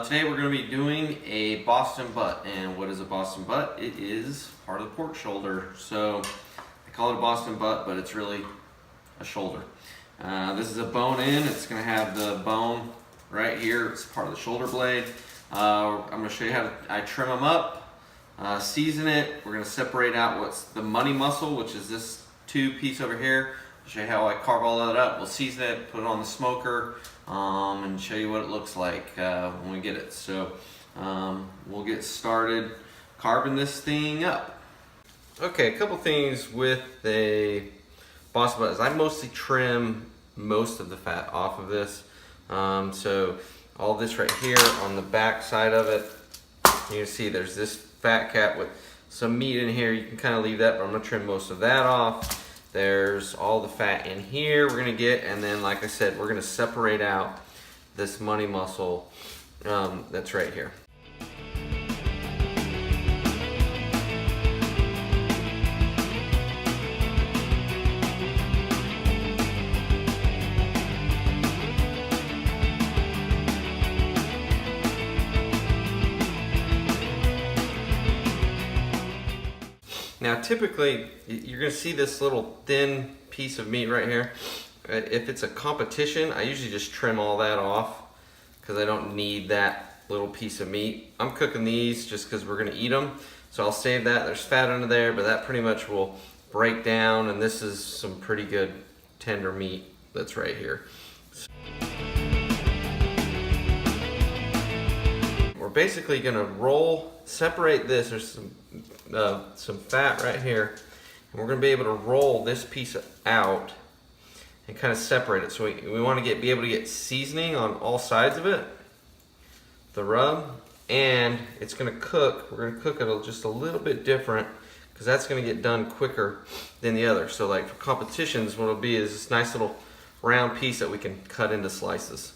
Today we're going to be doing a Boston butt. And what is a Boston butt? It is part of the pork shoulder. So I call it a Boston butt, but it's really a shoulder. This is a bone in. It's going to have the bone right here. It's part of the shoulder blade. I'm going to show you how I trim them up, season it. We're going to separate out what's the money muscle, which is this piece over here. I'll show you how I carve all that up. We'll season it, put it on the smoker, and show you what it looks like when we get it. So we'll get started carving this thing up. Okay, a couple things with a Boston butt is I mostly trim most of the fat off of this. So all this right here on the back side of it, you can see there's this fat cap with some meat in here. You can kind of leave that, but I'm gonna trim most of that off. There's all the fat in here we're gonna get, and then like I said, we're gonna separate out this money muscle that's right here. Now typically, you're gonna see this little thin piece of meat right here. If it's a competition, I usually just trim all that off because I don't need that little piece of meat. I'm cooking these just because we're gonna eat them, so I'll save that. There's fat under there, but that pretty much will break down, and this is some pretty good tender meat that's right here. We're basically gonna separate this. There's some fat right here, and we're going to be able to roll this piece out and kind of separate it. So we want to be able to get seasoning on all sides of it, the rub, and it's going to cook. We're going to cook it just a little bit different because that's going to get done quicker than the other. So like for competitions, what it'll be is this nice little round piece that we can cut into slices.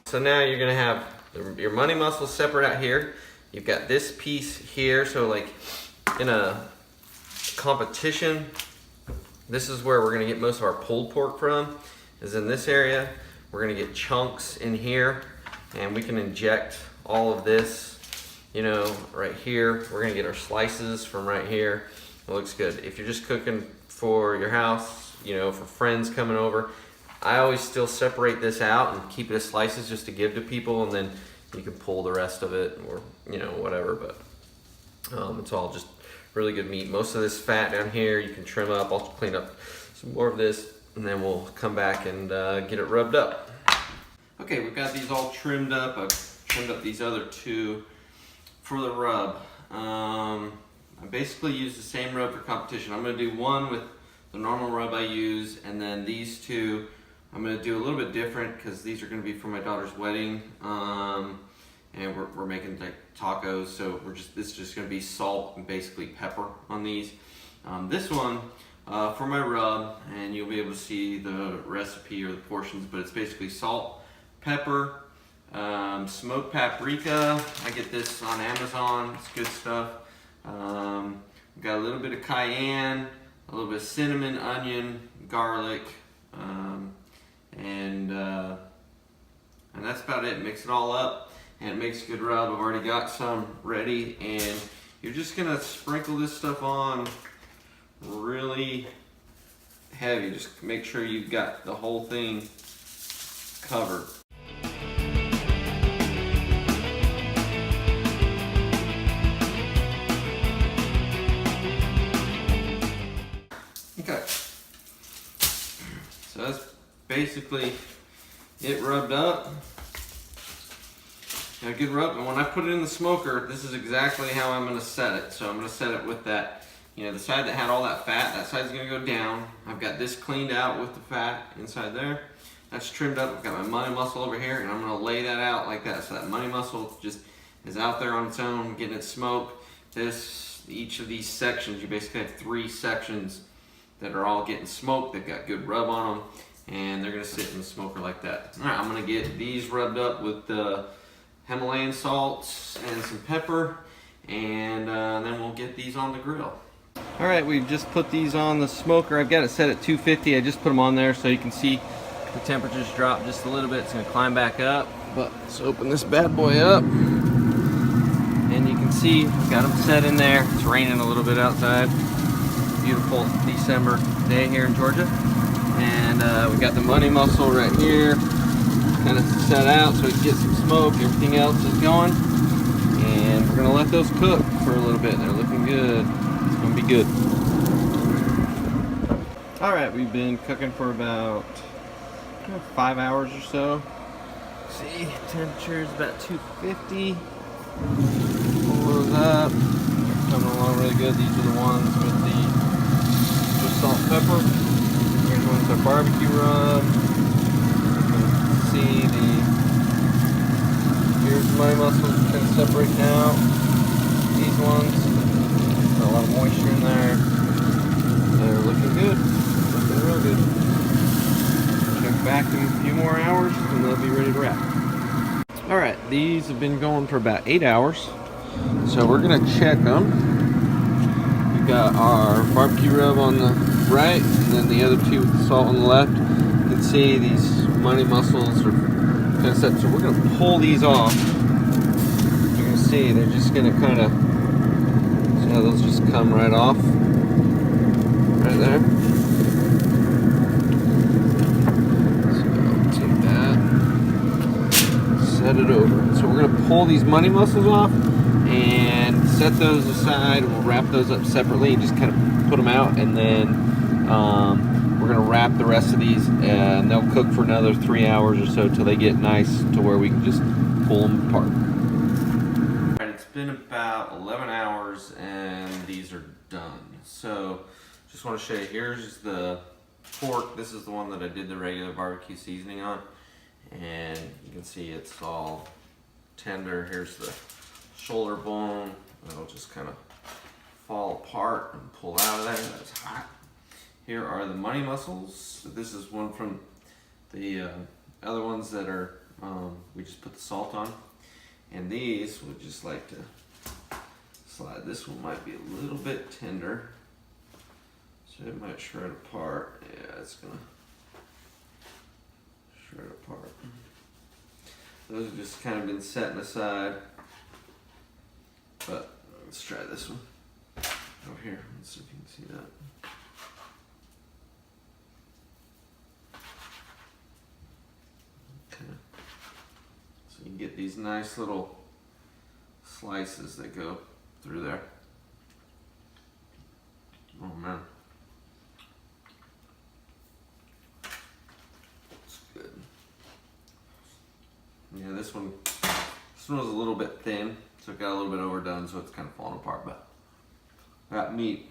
So now you're gonna have your money muscle separate out here. You've got this piece here, so like in a competition, this is where we're gonna get most of our pulled pork from, is in this area. We're gonna get chunks in here, and we can inject all of this, you know, right here. We're gonna get our slices from right here. It looks good. If you're just cooking for your house, you know, for friends coming over, I always still separate this out and keep it as slices just to give to people, and then you can pull the rest of it, or you know, whatever. But it's all just really good meat. Most of this fat down here you can trim up. I'll clean up some more of this, and then we'll come back and get it rubbed up. Okay, we've got these all trimmed up. I've trimmed up these other two for the rub. I basically use the same rub for competition. I'm going to do one with the normal rub I use, and then these two I'm going to do a little bit different because these are going to be for my daughter's wedding, and we're making like tacos, so this is just going to be salt and basically pepper on these. This one for my rub, and you'll be able to see the recipe or the portions, but it's basically salt, pepper, smoked paprika. I get this on Amazon. It's good stuff. We've got a little bit of cayenne, a little bit of cinnamon, onion, garlic, and that's about it. Mix it all up, and it makes a good rub. I've already got some ready, and you're just gonna sprinkle this stuff on really heavy. Just make sure you've got the whole thing covered. Okay, so that's basically it rubbed up. Got a good rub, and when I put it in the smoker, this is exactly how I'm going to set it. So I'm going to set it with that, you know, the side that had all that fat, that side's going to go down. I've got this cleaned out with the fat inside there. That's trimmed up. I've got my money muscle over here, and I'm going to lay that out like that. So that money muscle just is out there on its own, getting it smoked. Each of these sections, you basically have 3 sections that are all getting smoked. They've got good rub on them. and they're gonna sit in the smoker like that. All right, I'm gonna get these rubbed up with the Himalayan salts and some pepper, and then we'll get these on the grill. All right, we've just put these on the smoker. I've got it set at 250. I just put them on there so you can see the temperatures drop just a little bit. It's gonna climb back up, but let's open this bad boy up. And you can see, got them set in there. It's raining a little bit outside. Beautiful December day here in Georgia. And we got the money mussel right here, kind of set out so we can get some smoke. Everything else is going. And we're gonna let those cook for a little bit. They're looking good. It's gonna be good. All right, we've been cooking for about 5 hours or so. See, temperature is about 250. Pull those up. They're coming along really good. These are the ones with the salt and pepper. Here's one with our barbecue rub. You can see here's the money mussels kind of separating out. These ones, got a lot of moisture in there. They're looking good. Looking real good. Check back in a few more hours and they'll be ready to wrap. All right, these have been going for about 8 hours. So we're gonna check them. We've got our barbecue rub on the right, and then the other two with the salt on the left. You can see these money mussels are kind of set. So we're gonna pull these off. You're gonna see they're just gonna kind of, see how those just come right off, right there. Set it over. So we're going to pull these money mussels off and set those aside. We'll wrap those up separately and just kind of put them out, and then we're going to wrap the rest of these, and they'll cook for another 3 hours or so till they get nice to where we can just pull them apart. All right, it's been about 11 hours and these are done. So just want to show you, here's the pork. This is the one that I did the regular barbecue seasoning on. And you can see it's all tender. Here's the shoulder bone. It'll just kind of fall apart and pull out of there. That's hot. Here are the money mussels. So this is one from the other ones that are, we just put the salt on. And these would just like to slide. This one might be a little bit tender, so it might shred apart. Yeah, it's gonna shred apart. Those have just kind of been setting aside, but let's try this one over here. Let's see if you can see that. Okay. So you can get these nice little slices that go through there. Oh man. Yeah, this one was a little bit thin, so it got a little bit overdone, so it's kind of falling apart, but that meat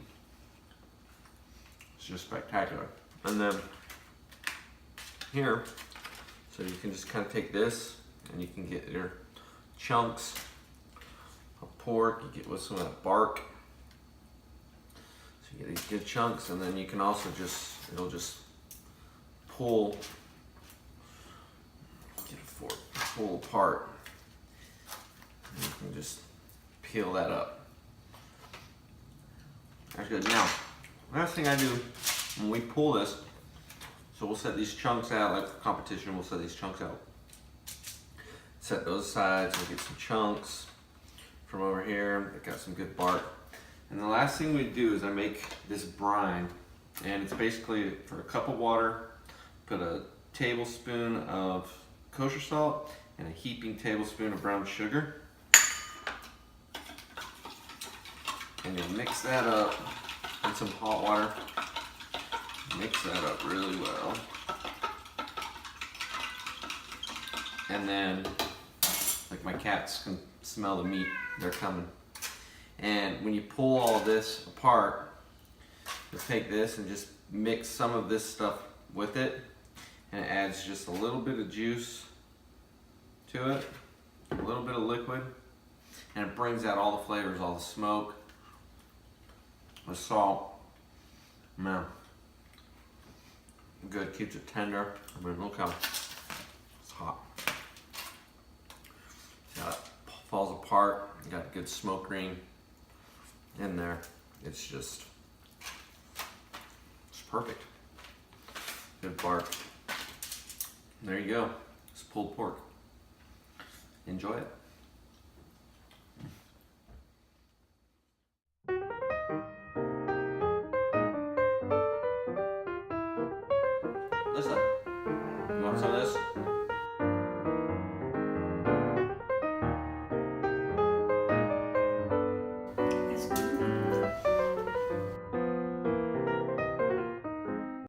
is just spectacular. And then here, so you can just kind of take this and you can get your chunks of pork, you get with some of that bark. So you get these good chunks, and then you can also just, it'll just pull apart. And you can just peel that up. That's good. Now, last thing I do when we pull this, so we'll set these chunks out, like for competition, we'll set these chunks out. Set those aside, so we'll get some chunks from over here. They got some good bark. And the last thing we do is I make this brine, and it's basically for a cup of water, put a tablespoon of kosher salt and a heaping tablespoon of brown sugar. And you'll mix that up in some hot water. Mix that up really well. And then, like my cats can smell the meat, they're coming. And when you pull all this apart, you'll take this and just mix some of this stuff with it, and it adds just a little bit of juice to it, a little bit of liquid, and it brings out all the flavors, all the smoke, the salt. Man, Good, keeps it tender. I mean, look how it's hot. See how it falls apart. You got good smoke ring in there. It's perfect. Good bark. There you go. It's pulled pork. Enjoy it. Listen, you want some of this?